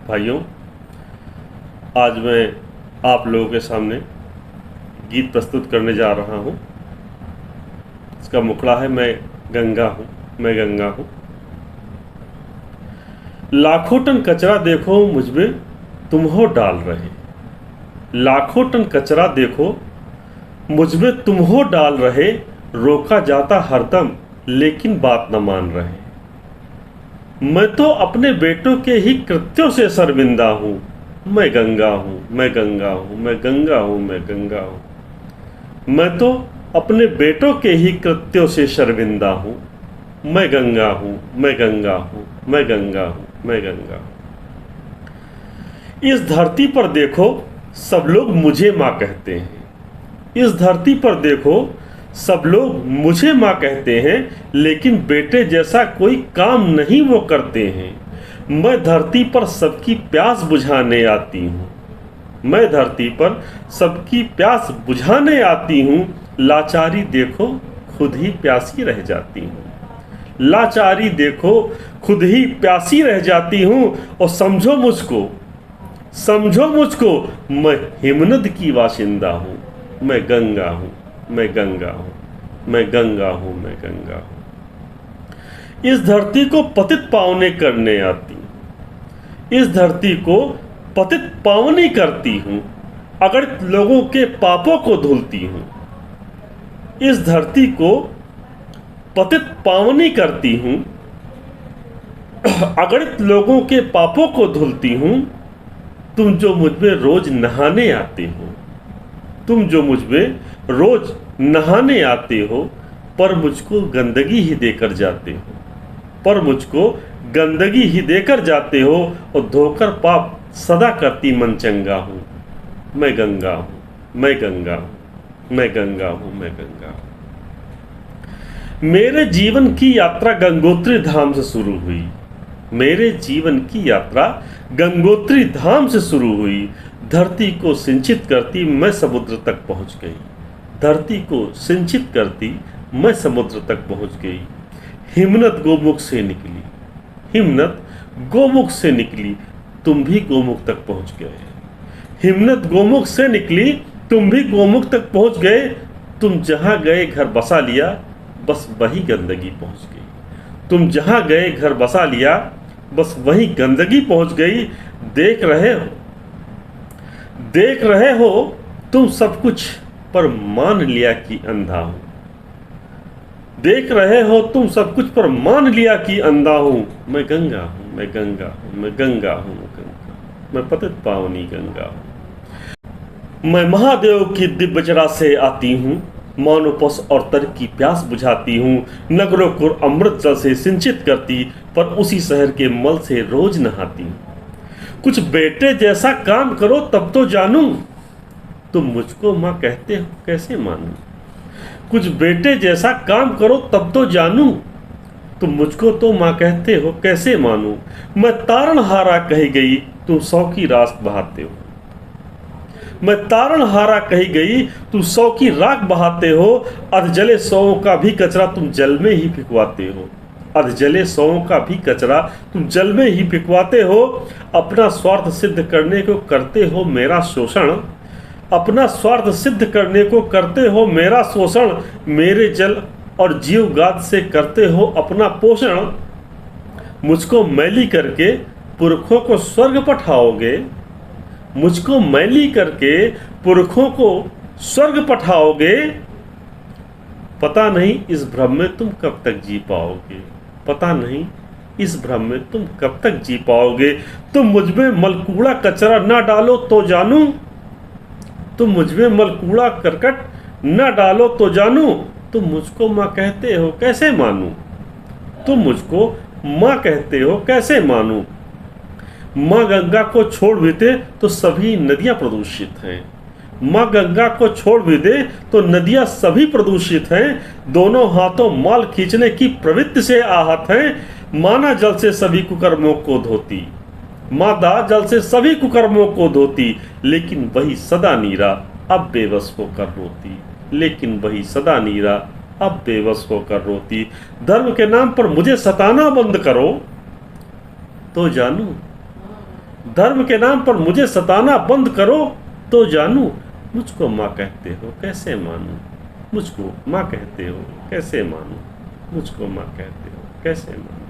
भाइयों, आज मैं आप लोगों के सामने गीत प्रस्तुत करने जा रहा हूँ। इसका मुखड़ा है मैं गंगा हूँ, मैं गंगा हूँ। लाखों टन कचरा देखो मुझ में तुम हो डाल रहे, लाखों टन कचरा देखो मुझ में तुम हो डाल रहे। रोका जाता हरदम लेकिन बात न मान रहे। मैं तो अपने बेटों के ही कृत्यों से शर्मिंदा हूँ। मैं गंगा हूँ, मैं गंगा हूँ, मैं गंगा हूँ, मैं गंगा हूँ। मैं तो अपने बेटों के ही कृत्यों से शर्मिंदा हूँ। मैं गंगा हूँ, मैं गंगा हूँ, मैं गंगा हूँ, मैं गंगा हूँ। इस धरती पर देखो सब लोग मुझे माँ कहते हैं। इस धरती पर देखो सब लोग मुझे माँ कहते हैं, लेकिन बेटे जैसा कोई काम नहीं वो करते हैं। मैं धरती पर सबकी प्यास बुझाने आती हूँ। मैं धरती पर सबकी प्यास बुझाने आती हूँ। लाचारी देखो खुद ही प्यासी रह जाती हूँ। लाचारी देखो खुद ही प्यासी रह जाती हूँ। और समझो मुझको, समझो मुझको, मैं हिमनद की वाशिंदा हूँ। मैं गंगा हूँ, मैं गंगा हूँ, मैं गंगा हूँ, मैं गंगा हूँ। इस धरती को पतित पावने करने आती हूँ। इस धरती को पतित पावनी करती हूँ। अगणित लोगों के पापों को धुलती हूँ। इस धरती को पतित पावनी करती हूँ। अगणित लोगों के पापों को धुलती हूँ। तुम जो मुझ में रोज नहाने आते हो, तुम जो मुझ में रोज नहाने आते हो, पर मुझको गंदगी ही देकर जाते हो, पर मुझको गंदगी ही देकर जाते हो। और धोकर पाप सदा करती मन चंगा हूँ। मैं गंगा हूँ, मैं गंगा हूँ, मैं गंगा हूँ, मैं गंगा हूँ। मेरे जीवन की यात्रा गंगोत्री धाम से शुरू हुई। मेरे जीवन की यात्रा गंगोत्री धाम से शुरू हुई। धरती को सिंचित करती मैं समुद्र तक पहुंच गई। धरती को सिंचित करती मैं समुद्र तक पहुंच गई। हिमनद गोमुख से निकली, हिमनद गोमुख से निकली, तुम भी गोमुख तक पहुंच गए। हिमनद गोमुख से निकली, तुम भी गोमुख तक पहुंच गए। तुम जहां गए घर बसा लिया, बस वही गंदगी पहुंच गई। तुम जहां गए घर बसा लिया, बस वही गंदगी पहुंच गई। देख रहे हो, देख रहे हो तुम सब कुछ, पर मान लिया कि अंधा हूं। देख रहे हो तुम सब कुछ, पर मान लिया कि अंधा हूं। मैं गंगा हूं, मैं गंगा हूं, मैं गंगा हूं, गंगा, मैं पतित पावनी गंगा हूं। मैं महादेव की दिव्यचरा से आती हूं। मानोपस और तर की प्यास बुझाती हूँ। नगरों को अमृत जल से सिंचित करती, पर उसी शहर के मल से रोज नहाती हूँ। कुछ बेटे जैसा काम करो तब तो जानूं, तुम मुझको माँ कहते हो कैसे मानूं। कुछ बेटे जैसा काम करो तब तो जानूं, तुम मुझको तो माँ कहते हो कैसे मानूं। मैं तारणहारा कही गई, तुम 100 की राख बहाते हो। मैं तारणहारा कही गई, तुम 100 की राख बहाते हो। अधजले 100 का भी कचरा तुम जल में ही फिकवाते हो। अधजले 100 का भी कचरा तुम जल में ही फिकवाते हो। अपना स्वार्थ सिद्ध करने को करते हो मेरा शोषण। अपना स्वार्थ सिद्ध करने को करते हो मेरा शोषण। मेरे जल और जीव गाद से करते हो अपना पोषण। मुझको मैली करके पुरखों को स्वर्ग पठाओगे। मुझको मैली करके पुरखों को स्वर्ग पठाओगे। पता नहीं इस भ्रम में तुम कब तक जी पाओगे। पता नहीं इस भ्रम में तुम कब तक जी पाओगे। तुम मुझ में मलकूड़ा कचरा ना डालो तो जानूं। तुम मुझ में मलकूड़ा करकट ना डालो तो जानूं। तुम मुझको माँ कहते हो कैसे मानूं। तुम मुझको माँ कहते हो कैसे मानूं। माँ गंगा को छोड़ भी दे तो सभी नदियां प्रदूषित हैं। माँ गंगा को छोड़ भी दे तो नदियां सभी प्रदूषित हैं। दोनों हाथों माल खींचने की प्रवृत्ति से आहत हैं। माना जल से सभी कुकर्मों को धोती, मादा जल से सभी कुकर्मों को धोती। लेकिन वही सदा नीरा अब बेबस होकर रोती। लेकिन वही सदा नीरा अब बेबस होकर रोती। धर्म के नाम पर मुझे सताना बंद करो तो जानूं। धर्म के नाम पर मुझे सताना बंद करो तो जानू, मुझको माँ कहते हो कैसे मानूं, मुझको माँ कहते हो कैसे मानूं, मुझको माँ कहते हो कैसे मानूं।